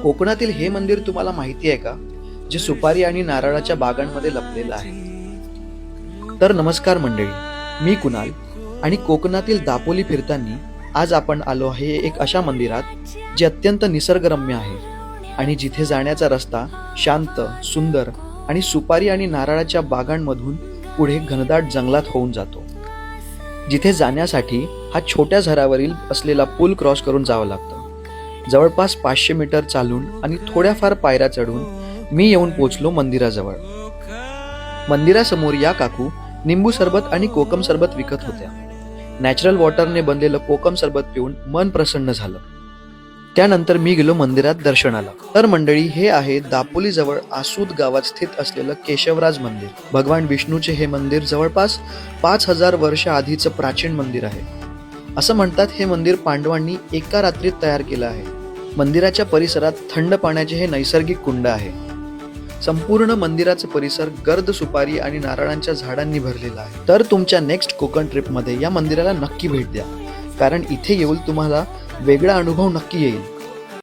कोकणातील हे मंदिर तुम्हाला माहिती आहे का, जे सुपारी आणि नारळाच्या बागांमध्ये लपलेलं आहे? तर नमस्कार मंडळी, मी कुणाल आणि कोकणातील दापोली फिरताना आज आपण आलो आहे एक अशा मंदिरात जे अत्यंत निसर्गरम्य आहे आणि जिथे जाण्याचा रस्ता शांत, सुंदर आणि सुपारी आणि नारळाच्या बागांमधून पुढे घनदाट जंगलात होऊन जातो. जिथे जाण्यासाठी हा छोट्या झऱ्यावरील असलेला पूल क्रॉस करून जावं लागतं. जवळपास 500 मीटर चालून आणि थोड्याफार पायऱ्या चढून मी येऊन पोचलो मंदिराजवळ. मंदिरासमोर या काकू निंबू सरबत आणि कोकम सरबत विकत होत्या. नॅचरल वॉटरने बनलेलं कोकम सरबत पिऊन मन प्रसन्न झालं. त्यानंतर मी गेलो मंदिरात दर्शनाला. तर मंडळी, हे आहे दापोली जवळ आसूद गावात स्थित असलेलं केशवराज मंदिर. भगवान विष्णूचे हे मंदिर जवळपास 5000 वर्ष आधीचं प्राचीन मंदिर आहे. असं म्हणतात हे मंदिर पांडवांनी एका रात्रीत तयार केलं आहे. मंदिराच्या परिसरात थंड पाण्याचे हे नैसर्गिक कुंड आहे. संपूर्ण मंदिराचा परिसर गर्द सुपारी आणि नारळांच्या झाडांनी भरलेला आहे. तर तुमच्या नेक्स्ट कोकण ट्रिपमध्ये या मंदिराला नक्की भेट द्या, कारण इथे येऊन तुम्हाला वेगळा अनुभव नक्की येईल.